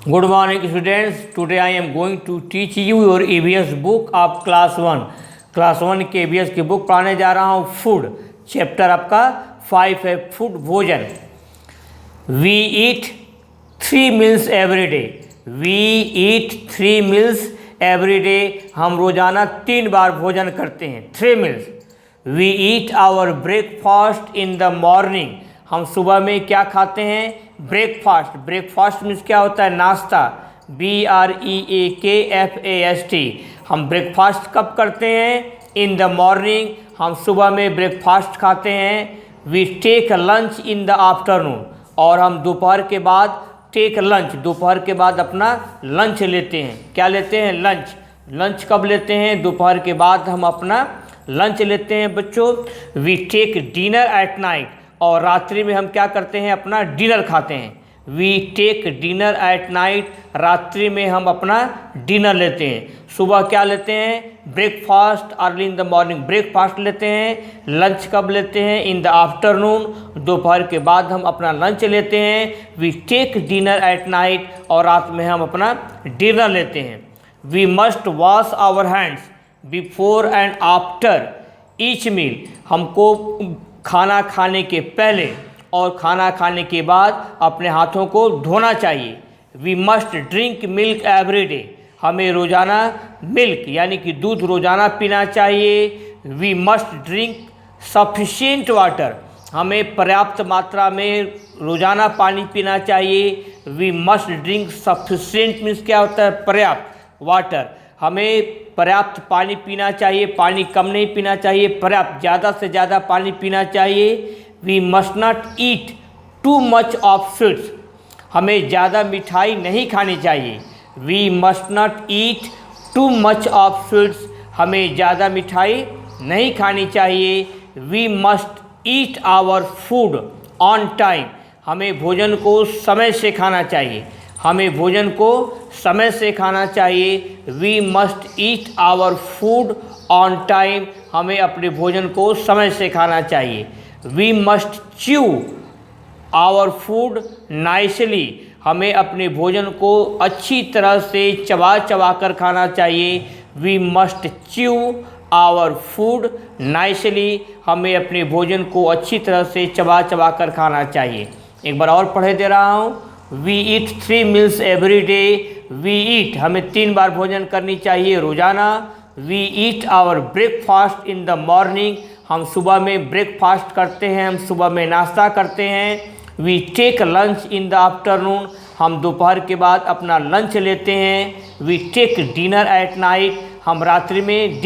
Good morning students. Today I am going to teach you your EVS book of class 1. Class 1 के EVS की book पढ़ाने जा रहा हूँ। फूड चैप्टर आपका 5 है, फूड भोजन। We eat 3 meals every day. We eat 3 meals every day. हम रोज़ाना 3 बार भोजन करते हैं, 3 meals. We eat our breakfast in the morning. हम सुबह में क्या खाते हैं? ब्रेकफास्ट। ब्रेकफास्ट मीन्स क्या होता है? नाश्ता। BREAKFAST। हम ब्रेकफास्ट कब करते हैं? In the morning. हम सुबह में ब्रेकफास्ट खाते हैं। We take lunch in the afternoon. और हम दोपहर के बाद टेक लंच, दोपहर के बाद अपना लंच लेते हैं। क्या लेते हैं? लंच। लंच कब लेते हैं? दोपहर के बाद हम अपना लंच लेते हैं बच्चों। We take dinner at night. और रात्रि में हम क्या करते हैं? अपना डिनर खाते हैं। We take dinner at night. रात्रि में हम अपना डिनर लेते हैं। सुबह क्या लेते हैं? Breakfast early in the morning, breakfast लेते हैं। लंच कब लेते हैं? इन द आफ्टरनून, दोपहर के बाद हम अपना लंच लेते हैं। We take dinner at night. और रात में हम अपना डिनर लेते हैं। We must wash our hands before and after each meal. हमको खाना खाने के पहले और खाना खाने के बाद अपने हाथों को धोना चाहिए। We must drink milk every day. हमें रोज़ाना मिल्क यानी कि दूध रोज़ाना पीना चाहिए। We must drink sufficient water. हमें पर्याप्त मात्रा में रोज़ाना पानी पीना चाहिए। We must drink sufficient means क्या होता है? पर्याप्त। वाटर, हमें पर्याप्त पानी पीना चाहिए। पानी कम नहीं पीना चाहिए, पर्याप्त, ज़्यादा से ज़्यादा पानी पीना चाहिए। We must not eat too much of sweets. हमें ज़्यादा मिठाई नहीं खानी चाहिए। We must not eat too much of sweets. हमें ज़्यादा मिठाई नहीं खानी चाहिए। We must eat our food on time. हमें भोजन को समय से खाना चाहिए। हमें भोजन को समय से खाना चाहिए। We must eat our food on time. हमें अपने भोजन को समय से खाना चाहिए। We must chew our food nicely. हमें अपने भोजन को अच्छी तरह से चबा चबा कर खाना चाहिए। We must chew our food nicely. हमें अपने भोजन को अच्छी तरह से चबा चबा कर खाना चाहिए। एक बार और पढ़े दे रहा हूँ। We eat 3 meals every day. We eat, हमें 3 बार भोजन करनी चाहिए रोज़ाना। We eat our breakfast in the morning. हम सुबह में ब्रेकफास्ट करते हैं, हम सुबह में नाश्ता करते हैं। We take lunch in the afternoon. हम दोपहर के बाद अपना लंच लेते हैं। We take dinner at night. हम रात्रि में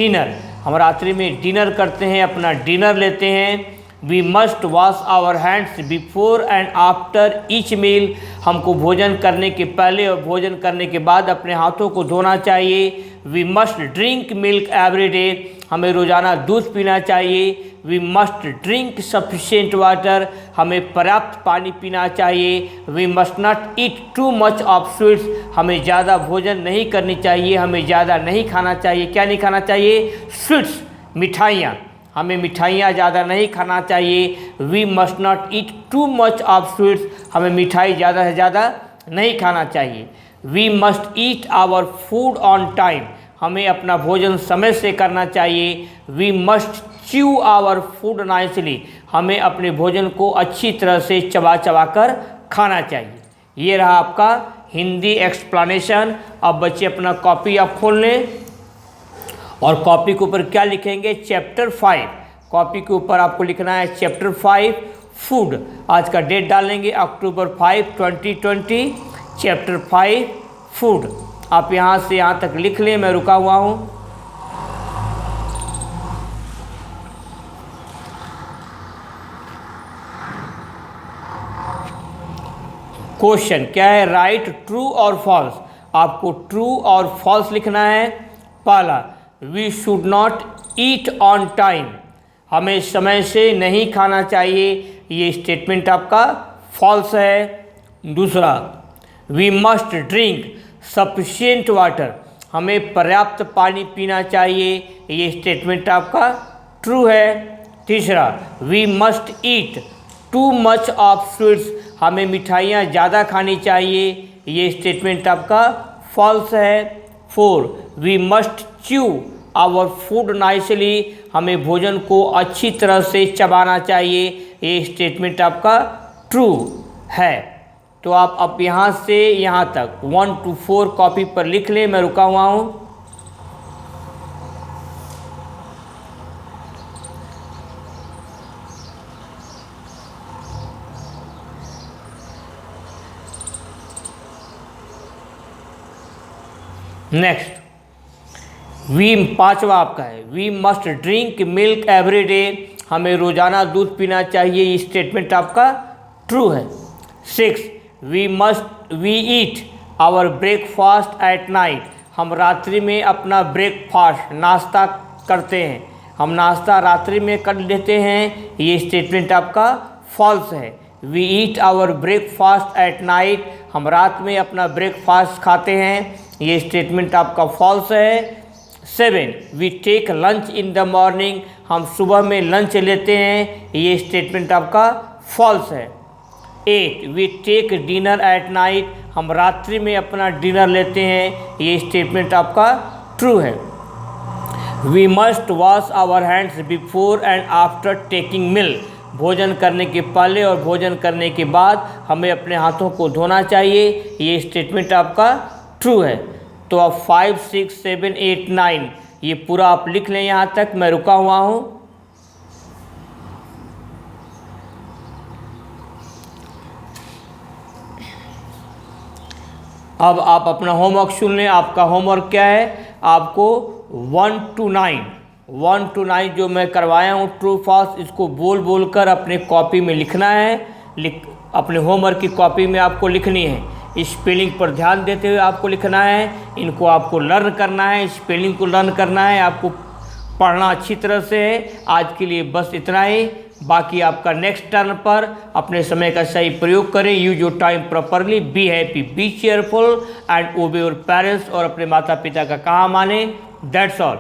डिनर करते हैं, अपना डिनर लेते हैं। We must wash our hands before and after each meal. हमको भोजन करने के पहले और भोजन करने के बाद अपने हाथों को धोना चाहिए। We must drink milk every day. हमें रोज़ाना दूध पीना चाहिए। We must drink sufficient water. हमें पर्याप्त पानी पीना चाहिए। We must not eat too much of sweets. हमें ज़्यादा भोजन नहीं करनी चाहिए, हमें ज़्यादा नहीं खाना चाहिए। क्या नहीं खाना चाहिए? स्वीट्स, मिठाइयाँ। हमें मिठाइयाँ ज़्यादा नहीं खाना चाहिए। We must not eat too much of sweets. हमें मिठाई ज़्यादा से ज़्यादा नहीं खाना चाहिए। We must eat our food on time. हमें अपना भोजन समय से करना चाहिए। We must chew our food nicely. हमें अपने भोजन को अच्छी तरह से चबा चबा कर खाना चाहिए। ये रहा आपका हिंदी एक्सप्लेनेशन। अब बच्चे अपना कॉपी आप खोल लें और कॉपी के ऊपर क्या लिखेंगे? चैप्टर 5। कॉपी के ऊपर आपको लिखना है चैप्टर 5 फूड। आज का डेट डालेंगे अक्टूबर 5, 2020। Chapter 5 food. आप यहाँ से यहाँ तक लिख लें, मैं रुका हुआ हूँ। क्वेश्चन क्या है? राइट ट्रू और फॉल्स। आपको ट्रू और फॉल्स लिखना है। पहला, we should not eat on time. हमें समय से नहीं खाना चाहिए। ये स्टेटमेंट आपका फॉल्स है। दूसरा, we must drink sufficient water. हमें पर्याप्त पानी पीना चाहिए। ये स्टेटमेंट आपका ट्रू है। तीसरा, we must eat too much of sweets. हमें मिठाइयाँ ज़्यादा खानी चाहिए। ये स्टेटमेंट आपका फॉल्स है। 4 we must chew our food nicely, हमें भोजन को अच्छी तरह से चबाना चाहिए, ये स्टेटमेंट आपका ट्रू है। तो आप अब यहाँ से यहाँ तक 1 to 4 कॉपी पर लिख लें, मैं रुका हुआ हूँ। नेक्स्ट वी, पांचवा आपका है, we must drink milk every day, हमें रोज़ाना दूध पीना चाहिए, ये स्टेटमेंट आपका ट्रू है। 6 we eat our breakfast at night, हम रात्रि में अपना ब्रेकफास्ट नाश्ता करते हैं, हम नाश्ता रात्रि में कर लेते हैं, ये स्टेटमेंट आपका फॉल्स है। We eat our breakfast at night, हम रात में अपना ब्रेकफास्ट खाते हैं, ये स्टेटमेंट आपका फॉल्स है। 7 we take lunch in the morning, हम सुबह में लंच लेते हैं, ये स्टेटमेंट आपका फॉल्स है। 8 we take dinner at night, हम रात्रि में अपना डिनर लेते हैं, ये स्टेटमेंट आपका ट्रू है। We must wash our hands before and after taking meal, भोजन करने के पहले और भोजन करने के बाद हमें अपने हाथों को धोना चाहिए, ये स्टेटमेंट आपका ट्रू है। तो अब 5 6 7 8 9 ये पूरा आप लिख लें यहाँ तक, मैं रुका हुआ हूँ। अब आप अपना होमवर्क सुन लें। आपका होमवर्क क्या है, आपको 1 to 9 जो मैं करवाया हूँ ट्रू फॉल्स, इसको बोल बोल कर अपने कॉपी में लिखना है। अपने होमवर्क की कॉपी में आपको लिखनी है, स्पेलिंग पर ध्यान देते हुए आपको लिखना है, इनको आपको लर्न करना है, स्पेलिंग को लर्न करना है, आपको पढ़ना अच्छी तरह से है। आज के लिए बस इतना ही, बाकी आपका नेक्स्ट टर्न पर अपने समय का सही प्रयोग करें, use your time properly, be happy, B cheerful and ओबे योर पेरेंट्स, और अपने माता पिता का कहा माने। That's all.